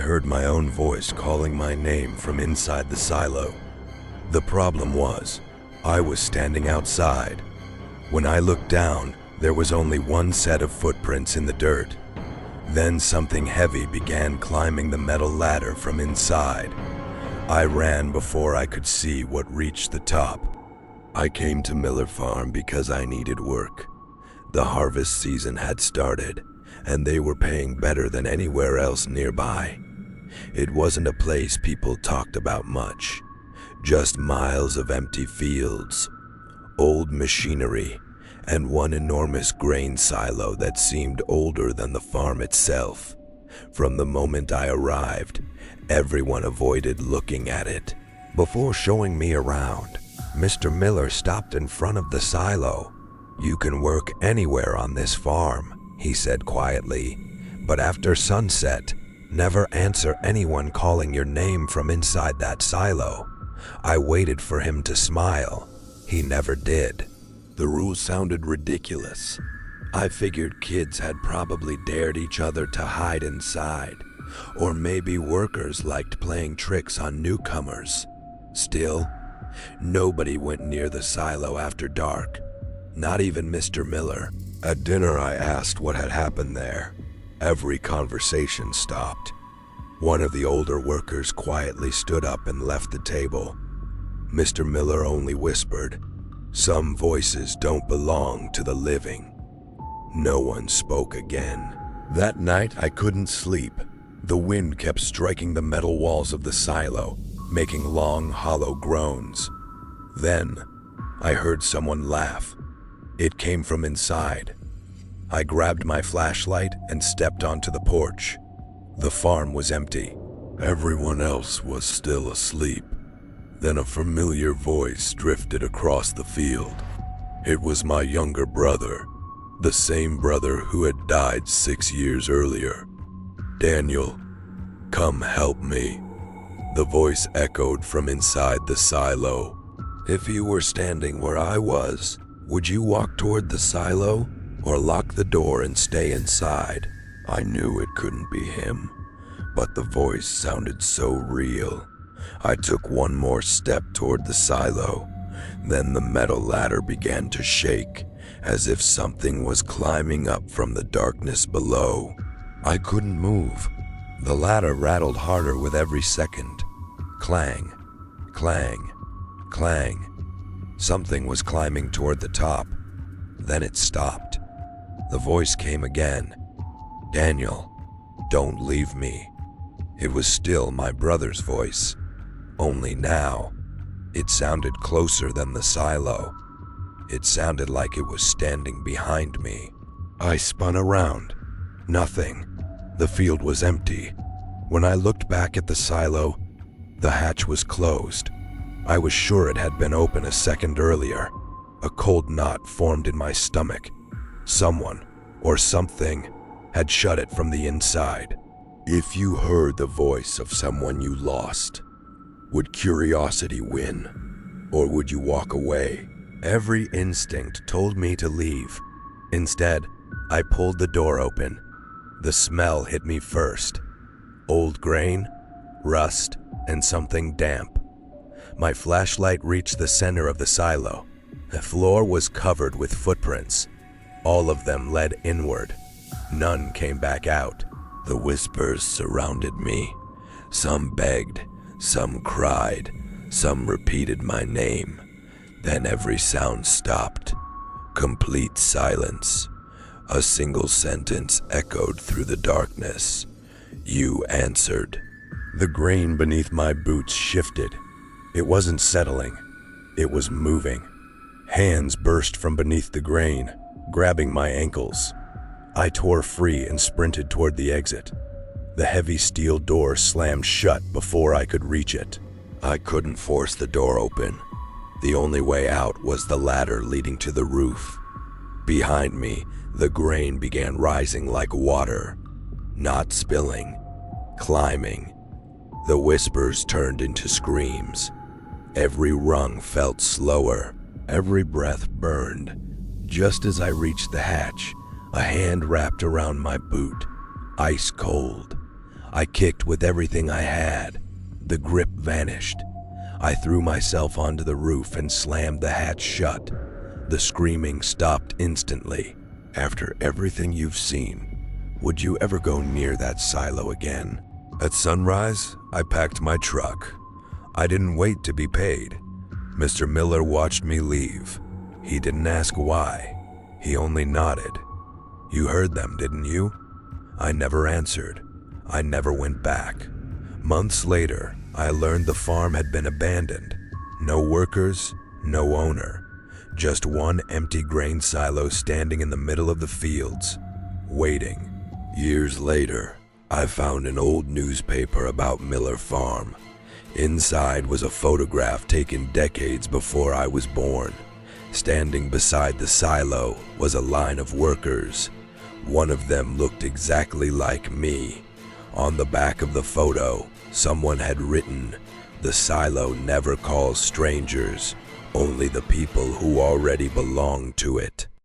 heard my own voice calling my name from inside the silo. The problem was, I was standing outside. When I looked down, there was only one set of footprints in the dirt. Then something heavy began climbing the metal ladder from inside. I ran before I could see what reached the top. I came to Miller Farm because I needed work. The harvest season had started, and they were paying better than anywhere else nearby. It wasn't a place people talked about much, just miles of empty fields, old machinery, and one enormous grain silo that seemed older than the farm itself. From the moment I arrived, everyone avoided looking at it. Before showing me around, Mr. Miller stopped in front of the silo. "You can work anywhere on this farm," he said quietly, "but after sunset, never answer anyone calling your name from inside that silo." I waited for him to smile. He never did. The rule sounded ridiculous. I figured kids had probably dared each other to hide inside, or maybe workers liked playing tricks on newcomers. Still, nobody went near the silo after dark, not even Mr. Miller. At dinner, I asked what had happened there. Every conversation stopped. One of the older workers quietly stood up and left the table. Mr. Miller only whispered, "Some voices don't belong to the living." No one spoke again. That night, I couldn't sleep. The wind kept striking the metal walls of the silo, making long, hollow groans. Then, I heard someone laugh. It came from inside. I grabbed my flashlight and stepped onto the porch. The farm was empty. Everyone else was still asleep. Then a familiar voice drifted across the field. It was my younger brother, the same brother who had died 6 years earlier. "Daniel, come help me." The voice echoed from inside the silo. "If you were standing where I was, would you walk toward the silo or lock the door and stay inside?" I knew it couldn't be him, but the voice sounded so real. I took one more step toward the silo. Then the metal ladder began to shake, as if something was climbing up from the darkness below. I couldn't move. The ladder rattled harder with every second. Clang, clang, clang. Something was climbing toward the top. Then it stopped. The voice came again. "Daniel, don't leave me." It was still my brother's voice. Only now, it sounded closer than the silo. It sounded like it was standing behind me. I spun around. Nothing. The field was empty. When I looked back at the silo, the hatch was closed. I was sure it had been open a second earlier. A cold knot formed in my stomach. Someone, or something, had shut it from the inside. If you heard the voice of someone you lost, would curiosity win, or would you walk away? Every instinct told me to leave. Instead, I pulled the door open. The smell hit me first. Old grain, rust, and something damp. My flashlight reached the center of the silo. The floor was covered with footprints. All of them led inward. None came back out. The whispers surrounded me. Some begged, some cried, some repeated my name. Then every sound stopped. Complete silence. A single sentence echoed through the darkness. "You answered." The grain beneath my boots shifted. It wasn't settling. It was moving. Hands burst from beneath the grain, grabbing my ankles. I tore free and sprinted toward the exit. The heavy steel door slammed shut before I could reach it. I couldn't force the door open. The only way out was the ladder leading to the roof. Behind me, the grain began rising like water, not spilling, climbing. The whispers turned into screams. Every rung felt slower. Every breath burned. Just as I reached the hatch, a hand wrapped around my boot, ice cold. I kicked with everything I had. The grip vanished. I threw myself onto the roof and slammed the hatch shut. The screaming stopped instantly. After everything you've seen, would you ever go near that silo again? At sunrise, I packed my truck. I didn't wait to be paid. Mr. Miller watched me leave. He didn't ask why. He only nodded. You heard them, didn't you? I never answered. I never went back. Months later, I learned the farm had been abandoned. No workers, no owner. Just one empty grain silo standing in the middle of the fields, waiting. Years later, I found an old newspaper about Miller Farm. Inside was a photograph taken decades before I was born. Standing beside the silo was a line of workers. One of them looked exactly like me. On the back of the photo, someone had written, "The silo never calls strangers, only the people who already belong to it."